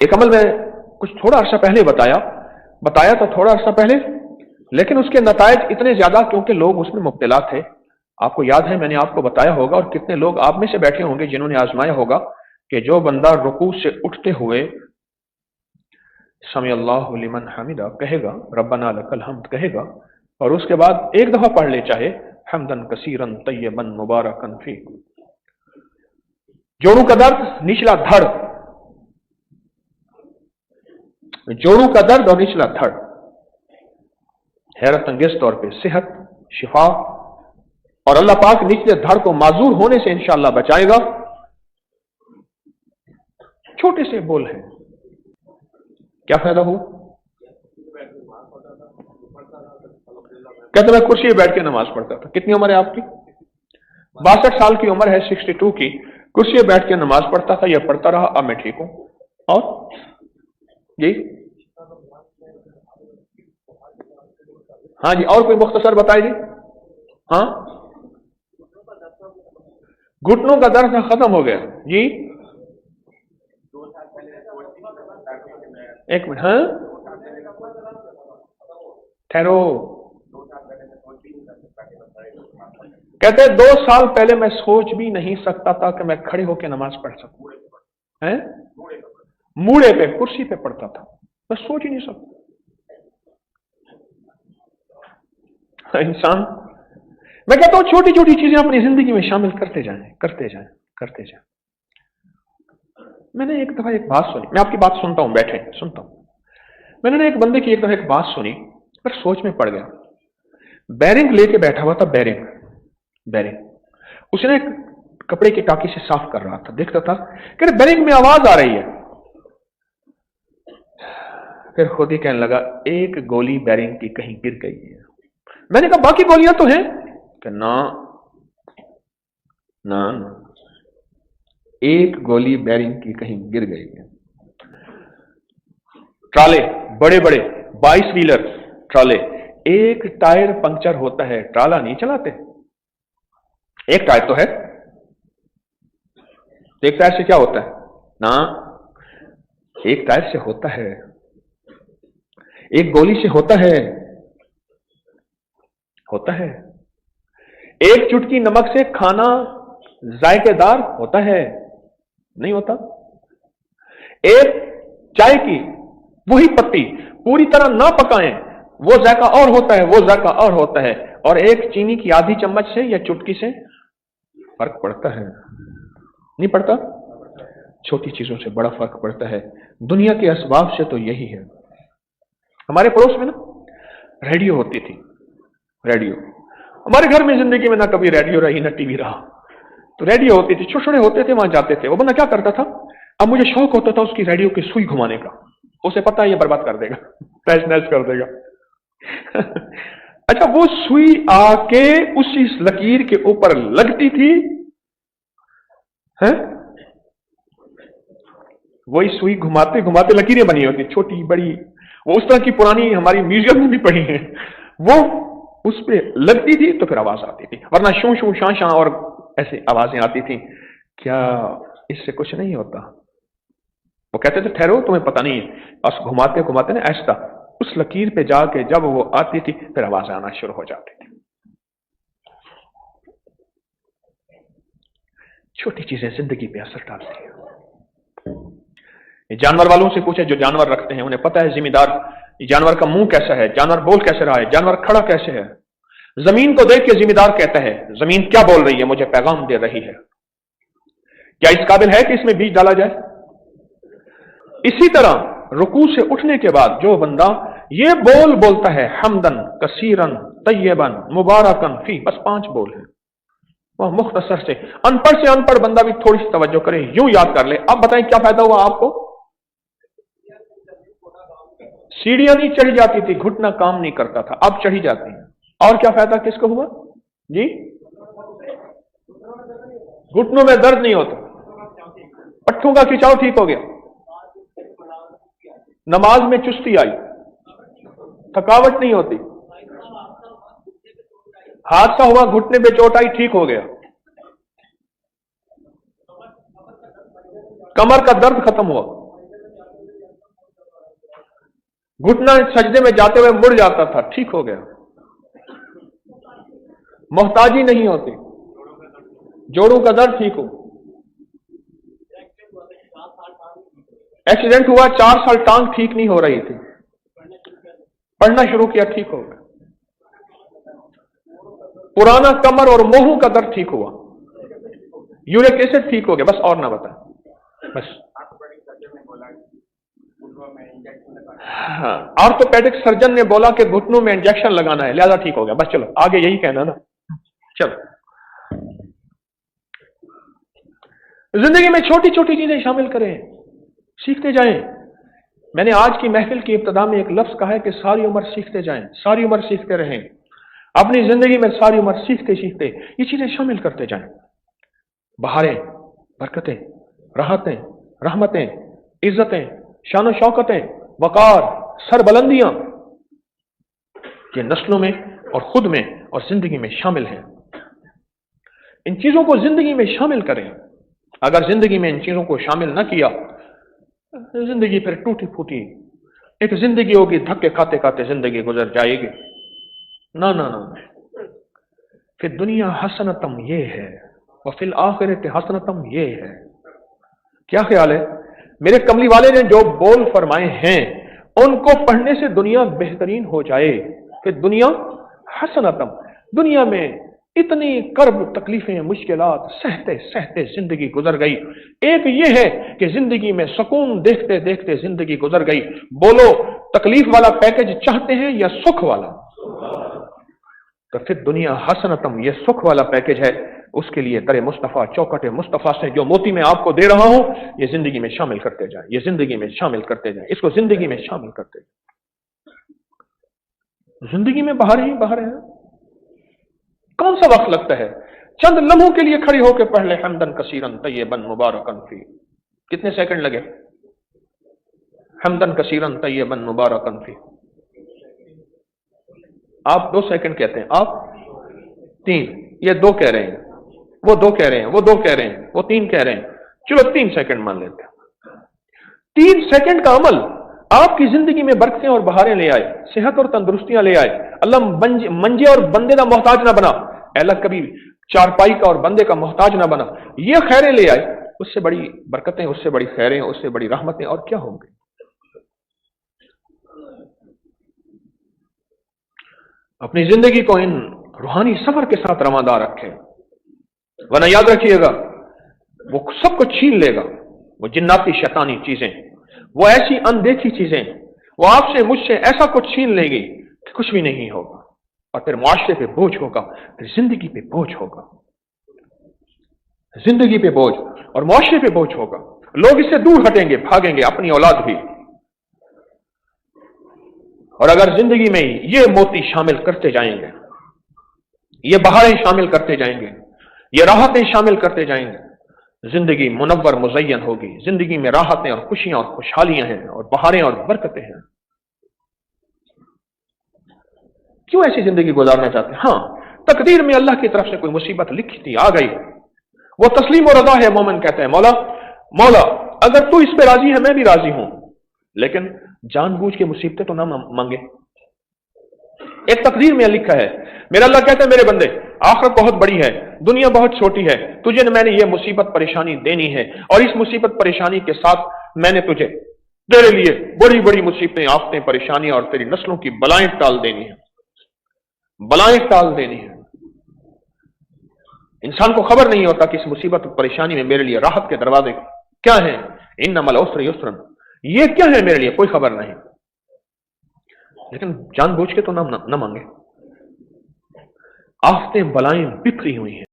ایک عمل میں کچھ تھوڑا عرصہ پہلے بتایا تھا تھوڑا عرصہ پہلے، لیکن اس کے نتائج اتنے زیادہ کیونکہ لوگ اس میں مبتلا تھے. آپ کو یاد ہے میں نے آپ کو بتایا ہوگا، اور کتنے لوگ آپ میں سے بیٹھے ہوں گے جنہوں نے آزمایا ہوگا کہ جو بندہ رکوع سے اٹھتے ہوئے سمع اللہ لمن حمدہ کہے گا، ربنا لک الحمد کہے گا، اور اس کے بعد ایک دفعہ پڑھ لے چاہے حمدن کثیرن طیبن مبارکن فی، جوڑوں کا درد، نچلا دھڑ، جوڑوں کا درد اور نچلا دھڑ، حیرت انگیز طور پہ صحت، شفا، اور اللہ پاک نچلے دھڑ کو معذور ہونے سے انشاءاللہ بچائے گا. چھوٹے سے بول ہیں، کیا فائدہ ہو؟ کہتے میں کرسی پہ بیٹھ کے نماز پڑھتا تھا. کتنی عمر ہے آپ کی؟ 62 سال کی عمر ہے، 62 کی. کرسی پہ بیٹھ کے نماز پڑھتا تھا، یہ پڑھتا رہا، اب میں ٹھیک ہوں. اور جی ہاں جی، اور کوئی مختصر بتائے جی. ہاں، گھٹنوں کا درد ختم ہو گیا جی. ایک منٹ، ہاں ٹھہرو. کہتے 2 سال پہلے میں سوچ بھی نہیں سکتا تھا کہ میں کھڑے ہو کے نماز پڑھ سکوں. موڑے پہ کرسی پہ پڑھتا تھا، میں سوچ ہی نہیں سکتا. انسان، میں کہتا ہوں چھوٹی چھوٹی چیزیں اپنی زندگی میں شامل کرتے جائیں کرتے جائیں کرتے جائیں. میں نے ایک دفعہ ایک بات سنی، میں آپ کی بات سنتا ہوں، بیٹھے سنتا ہوں. میں نے ایک بندے کی ایک دفعہ ایک بات سنی، پر سوچ میں پڑ گیا. بیرنگ لے کے بیٹھا ہوا تھا، بیرنگ اس نے کپڑے کی ٹاکی سے صاف کر رہا تھا. دیکھتا تھا کہ بیرنگ میں آواز آ رہی ہے. پھر خود ہی کہنے لگا ایک گولی بیرنگ کی کہیں گر گئی ہے. میں نے کہا باقی گولیاں تو ہیں؟ کہ نہ، ایک گولی بیرنگ کی کہیں گر گئی ہے. ٹرالے بڑے بڑے 22 ویلر ٹرالے، ایک ٹائر پنکچر ہوتا ہے، ٹرالا نہیں چلاتے. ایک ٹائر تو ہے، ایک ٹائر سے کیا ہوتا ہے؟ نا، ایک ٹائر سے ہوتا ہے، ایک گولی سے ہوتا ہے. ایک چٹکی نمک سے کھانا ذائقے دار ہوتا ہے؟ نہیں ہوتا. ایک چائے کی وہی پتی پوری طرح نہ پکائیں، وہ ذائقہ اور ہوتا ہے، وہ ذائقہ اور ہوتا ہے. اور ایک چینی کی آدھی چمچ سے یا چٹکی سے فرق پڑتا ہے؟ نہیں پڑتا. چھوٹی چیزوں سے بڑا فرق پڑتا ہے. دنیا کے اسباب سے تو یہی ہے. ہمارے پڑوس میں نا ریڈیو ہوتی تھی. ریڈیو ہمارے گھر میں زندگی میں نہ کبھی ریڈیو رہی نہ ٹی وی رہا. تو ریڈیو ہوتی تھی، چھوٹے چھوٹے ہوتے تھے، وہاں جاتے تھے. وہ بندہ کیا کرتا تھا، اب مجھے شوق ہوتا تھا اس کی ریڈیو کی سوئی گھمانے کا. اسے پتا ہے یہ برباد کر دے گا، تیش نیش کر دے گا. اچھا، وہ سوئی آ کے اسی لکیر کے اوپر لگتی تھی. وہی سوئی گھماتے گھماتے لکیریں بنی ہوتی، چھوٹی بڑی. وہ اس طرح کی پرانی ہماری میوزیم میں بھی پڑی ہیں. وہ اس پہ لگتی تھی تو پھر آواز آتی تھی، ورنہ شوں شوں شاں شاں اور ایسے آوازیں آتی تھیں. کیا اس سے کچھ نہیں ہوتا؟ وہ کہتے تھے ٹھہرو، تمہیں پتہ نہیں ہے. بس گھماتے گھماتے نا ایسا اس لکیر پہ جا کے جب وہ آتی تھی پھر آواز آنا شروع ہو جاتی تھی. چھوٹی چیزیں زندگی پہ اثر ڈالتی ہیں. جانور والوں سے پوچھے جو جانور رکھتے ہیں، انہیں پتہ ہے ذمہ دار جانور کا منہ کیسا ہے، جانور بول کیسے رہا ہے، جانور کھڑا کیسے ہے. زمین کو دیکھ کے ذمہ دار کہتا ہے زمین کیا بول رہی ہے، مجھے پیغام دے رہی ہے. کیا اس قابل ہے کہ اس میں بیج ڈالا جائے؟ اسی طرح رکوع سے اٹھنے کے بعد جو بندہ یہ بول بولتا ہے حمدن کثیرن طیبن مبارکن فی، بس 5 بول ہیں، وہ مختصر سے ان پڑھ بندہ بھی تھوڑی سی توجہ کرے، یوں یاد کر لے. اب بتائیں کیا فائدہ ہوا آپ کو؟ سیڑھیاں نہیں چڑھی جاتی تھی، گھٹنا کام نہیں کرتا تھا، اب چڑھی جاتی ہیں. اور کیا فائدہ کس کو ہوا جی؟ گھٹنوں میں درد نہیں ہوتا، پٹھوں کا کھچاؤ ٹھیک ہو گیا، نماز میں چستی آئی، تھکاوٹ نہیں ہوتی، حادثہ ہوا گھٹنے پہ چوٹ آئی ٹھیک ہو گیا، کمر کا درد ختم ہوا. घुटना सजदे में जाते हुए मुड़ जाता था, ठीक हो गया। मोहताजी नहीं होती, जोड़ों का दर्द ठीक हो। एक्सीडेंट हुआ, 4 साल टांग ठीक नहीं हो रही थी, पढ़ना शुरू किया, ठीक हो गया। पुराना कमर और मोहू का दर्द ठीक हुआ, यूरिक एसिड ठीक हो गया, बस और ना बताएं बस। हाँ, ऑर्थोपेडिक सर्जन ने बोला कि घुटनों में इंजेक्शन लगाना है, लिहाजा ठीक हो गया, बस चलो आगे यही कहना ना। चलो, जिंदगी में छोटी छोटी चीजें शामिल करें, सीखते जाएं। मैंने आज की महफिल की इब्तिदा में एक लफ्ज कहा है कि सारी उम्र सीखते जाएं, सारी उम्र सीखते रहें, अपनी जिंदगी में सारी उम्र सीखते सीखते ये चीजें शामिल करते जाएं। बहारें, बरकतें, राहतें, रहमतें, इज्जतें, शान शौकतें, वकार, सरबलंदियां, ये नस्लों में और खुद में और जिंदगी में शामिल हैं। इन चीजों को जिंदगी में शामिल करें। अगर जिंदगी में इन चीजों को शामिल न किया, जिंदगी फिर टूटी फूटी एक जिंदगी होगी, धक्के खाते खाते जिंदगी गुजर जाएगी। ना ना ना, फिर दुनिया हसनतम ये है और फिर आखिरत हसनतम ये है। क्या ख्याल है? मेरे कमली वाले ने जो बोल फरमाए हैं उनको पढ़ने से दुनिया बेहतरीन हो जाए, फिर दुनिया हसनतम, दुनिया में इतनी कर्ब तकलीफें मुश्किलात सहते सहते जिंदगी गुजर गई। एक ये है कि जिंदगी में सुकून देखते देखते जिंदगी गुजर गई। बोलो, तकलीफ वाला पैकेज चाहते हैं या सुख वाला? तो फिर दुनिया हसनतम ये सुख वाला पैकेज है। उसके लिए दरे मुस्तफा, चौकटे मुस्तफा से जो मोती मैं आपको दे रहा हूं, ये जिंदगी में शामिल करते जाए, ये जिंदगी में शामिल करते जाए, इसको जिंदगी में शामिल करते जाए। जिंदगी में बाहर ही बाहर है। कौन सा वक्त लगता है? चंद लम्हों के लिए खड़ी होकर पढ़ ले हमदन कसीरन तय्यबन मुबारकन फी। कितने सेकंड लगे? हमदन कसीरन तय्यबन मुबारकन फी। आप 2 सेकंड कहते हैं, आप 3, ये 2 कह रहे हैं, वो 2 कह रहे हैं, वो 2 कह रहे हैं, वो 3 कह रहे हैं, चलो 3 सेकंड मान लेते हैं। 3 सेकंड का अमल आपकी जिंदगी में बरकतें और बहारें ले आए, सेहत और तंदुरुस्तियां ले आए। अल्लाह मंजे और बंदे का मोहताज ना बना, अल्लाह कभी चारपाई का और बंदे का मोहताज ना बना, ये खैरें ले आए। उससे बड़ी बरकतें, उससे बड़ी खैरें, उससे बड़ी रहमतें और क्या होंगी? अपनी जिंदगी को इन रूहानी सफर के साथ रवादार रखें, वरना याद रखिएगा वो सब कुछ छीन लेगा। वो जिन्नाती शैतानी चीजें, वो ऐसी अनदेखी चीजें, वो आपसे मुझसे ऐसा कुछ छीन लेगी कि कुछ भी नहीं होगा, और फिर मुआशरे पे बोझ होगा, फिर जिंदगी पे बोझ होगा, जिंदगी पे बोझ और मुआशरे पे बोझ होगा। लोग इससे दूर हटेंगे, भागेंगे, अपनी औलाद भी। और अगर जिंदगी में ये मोती शामिल करते जाएंगे, ये बहारें शामिल करते जाएंगे, ये राहतें शामिल करते जाएंगे, जिंदगी मुनव्वर मुज़य्यन होगी। जिंदगी में राहतें और खुशियां और खुशहालियां हैं और बहारें और बरकतें हैं। क्यों ऐसी जिंदगी गुजारना चाहते हैं? हाँ, तकदीर में अल्लाह की तरफ से कोई मुसीबत लिखी थी, आ गई, वो तस्लीम और रज़ा है। मोमिन कहते हैं, मौला मौला अगर तू इस पे राजी है, मैं भी राजी हूं, लेकिन जानबूझ के मुसीबतें तो ना मांगे। एक तकदीर में लिखा है। मेरा अल्लाह कहता है, मेरे बंदे, आखिरत बहुत बड़ी है, दुनिया बहुत छोटी है, तुझे मैंने ये मुसीबत परेशानी देनी है, और इस मुसीबत परेशानी के साथ मैंने तुझे तेरे लिए बड़ी बड़ी मुसीबतें, आफतें, परेशानियां और तेरी नस्लों की बलाएं टाल देनी है, बलाएं टाल देनी है। इंसान को खबर नहीं होता कि इस मुसीबत परेशानी में मेरे लिए राहत के दरवाजे क्या हैं। इन्नमल उसरि युस्रन, ये क्या है मेरे लिए, कोई खबर नहीं, लेकिन जानबूझ के तो ना मांगे। आफतें बलाएं बिखरी हुई हैं।